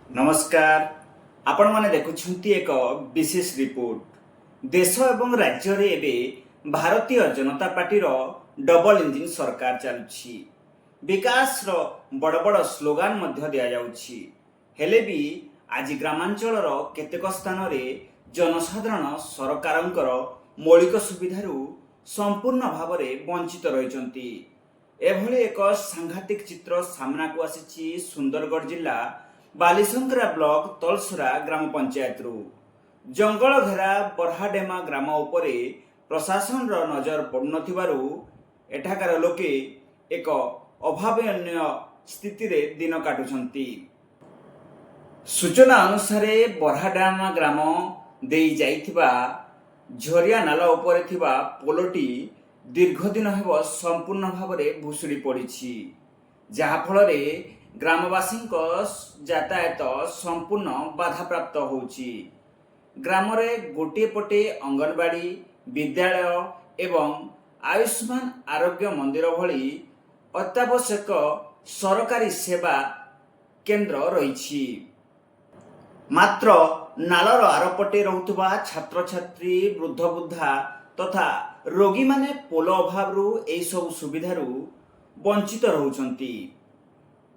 नमस्कार आपण माने देखुछंती एक विशेष रिपोर्ट। देश एवं राज्य रे एबे भारतीय जनता पार्टी रो डबल इंजिन सरकार चलुछि। विकास रो बड़ बड़ स्लोगान मध्य दिया जाउछि। हेले भी आज ग्रामांचल रो केतेक स्थान रे जनसाधारण सरकारंकर मौलिक सुविधारू संपूर्ण भाव में वंचित रहिचंती। एभली एक सांघातिक चित्र सामना को आसीछि सुंदरगढ़ जिला बालीशंकरा ब्लॉक तलसरा ग्राम पंचायत रु। जंगल घेरा बरहाडेमा ग्राम उपरे प्रशासन रो नजर पड़नथिबारु एठाकार लोके एक अभावनीय स्थिति रे दिन काटुछंती। सूचना अनुसार बरहाडेमा ग्राम देई जाइथिबा झरिया नाला उपरे थिबा पोलोटी दीर्घ दिन हेब संपूर्ण भाव में भुशुड़ी पड़ी, जहा फल ग्रामवासी यातायात संपूर्ण बाधाप्राप्त होउछि। ग्राम रे गोटे पटे अंगनवाड़ी, विद्यालय एवं आयुष्मान आरोग्य मंदिर भली अत्यावश्यक सरकारी सेवा केंद्र रही। मात्र नालर आरपटे रहुतबा छात्र छात्री, वृद्ध वृद्धा तथा रोगी माने पोल अभाव एई सब सुविधारू वंचित रहउछंती।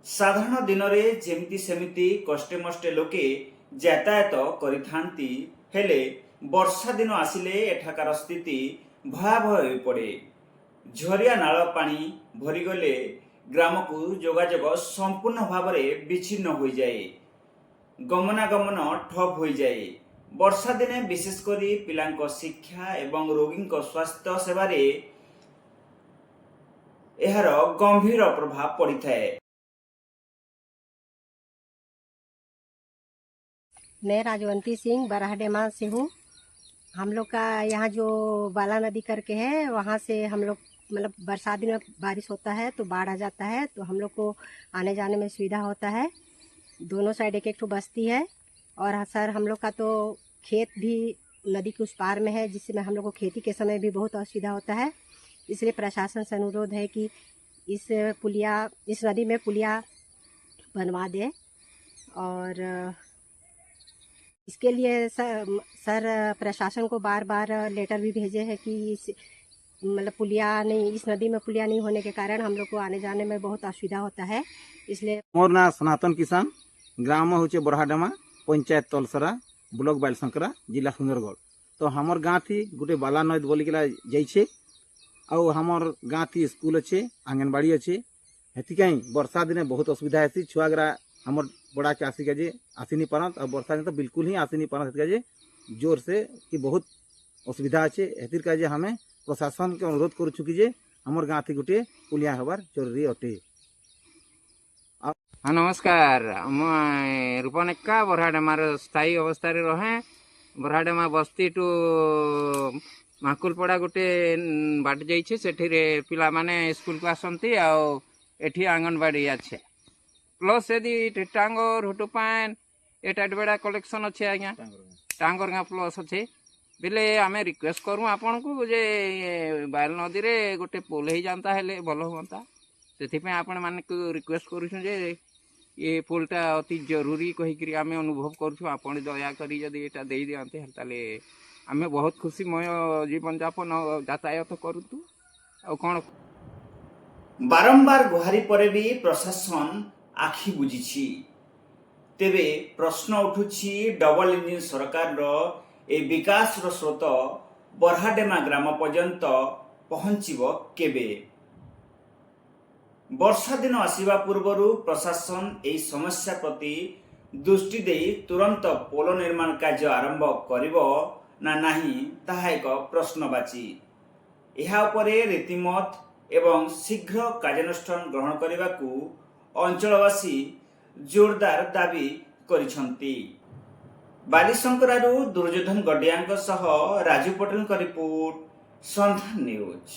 साधारण दिन में जेमिति सेमिति कष्टे मष्टे लोके यातायात करिथांती, हेले वर्षा दिन आसिले एठाकार स्थिति भयावह हो पड़े। झरिया नाल पानी भरीगले ग्राम को जोगाजोग संपूर्ण भाव में विच्छिन्न हो जाए, गमनागमन ठप हो जाए। वर्षा दिने विशेषकर पिलांक शिक्षा एवं रोगी स्वास्थ्य सेवारे एहार गंभीर प्रभाव पड़ी थाए। मैं राजवंती सिंह बरहाडेमा से हूँ। हम लोग का यहाँ जो बाला नदी करके है, वहाँ से हम लोग मतलब बरसात दिन में बारिश होता है तो बाढ़ आ जाता है, तो हम लोग को आने जाने में सुविधा होता है। दोनों साइड एक एक तो बस्ती है, और सर हम लोग का तो खेत भी नदी के उस पार में है, जिससे हम लोग को खेती के समय भी बहुत असुविधा होता है। इसलिए प्रशासन से अनुरोध है कि इस नदी में पुलिया बनवा दे। और इसके लिए सर प्रशासन को बार बार लेटर भी भेजे हैं कि मतलब पुलिया नहीं, इस नदी में पुलिया नहीं होने के कारण हम लोग को आने जाने में बहुत असुविधा होता है। इसलिए मोर ना सनातन किसान, ग्राम होचे बरहाडेमा, पंचायत तलसरा, ब्लॉक बालीशंकरा, जिला सुंदरगढ़। तो हमर गाँ थी गोटे बाला नद बोलिकला जाइछे, आउ हमर गाँ थी स्कूल अच्छे, आंगनबाड़ी अच्छे। हेतिकाई वर्षा दिने बहुत असुविधा है। छुआगरा हमर बड़ा चाषी का जे आसी नहीं पारत, और वर्षा दिन तो बिल्कुल ही आसी नहीं पारत जे जोर से कि बहुत असुविधा अच्छे। हेतिर का जे हमें प्रशासन के अनुरोध करू कि जे हमर गाँ थी गोटे पुलिया हबार जरूरी अटे। हाँ नमस्कार, रूपनेका बरहाडेमार स्थायी अवस्था रहे। बरहाडेमा बस्ती टू माकुलपड़ा गोटे बाट जाइए, से पिला माने स्कूल को आसती, आठी आंगनबाड़ी अच्छे प्लस यदि टांगर हुटुपान ए टाइटबेड़ा कलेक्शन अच्छे आज्ञा टांगर गाँ प्लस अच्छे बेले आम रिक्वेस्ट करूँ आपण को जे बाल नदी रे गोटे पोल हो जाता है भल हाँ। से आपण मान रिक्वेस्ट करूँ जे ये पोलटा अति जरूरी कहीकि आम अनुभव करूँ। आपण दया करी जदि एटा दे दियंते ताले आम बहुत खुशीमय जीवन यापन यातायात करूँ। आ कौन बारंबार गुहारी पर भी प्रशासन आखि बुझी। तेबे प्रश्न उठुछि, डबल इंजिन सरकार रो ए विकास रो स्रोत बरहाडेमा ग्राम पर्यंत पहुंचीबो केबे? वर्षा दिन आसीबा पूर्वरु प्रशासन एई समस्या प्रति दृष्टि दे तुरंत पोल निर्माण कार्य आरंभ करिबो ना नाही, ताहा एक प्रश्नवाची। एहा उपरे रीतिमत एवं शीघ्र कार्यानुष्ठान ग्रहण करने अंचलवासी जोरदार दाबी करिसंती। बालीशंकरारू दुर्योधन गडिया सह राजू पटेल का रिपोर्ट, संधान न्यूज।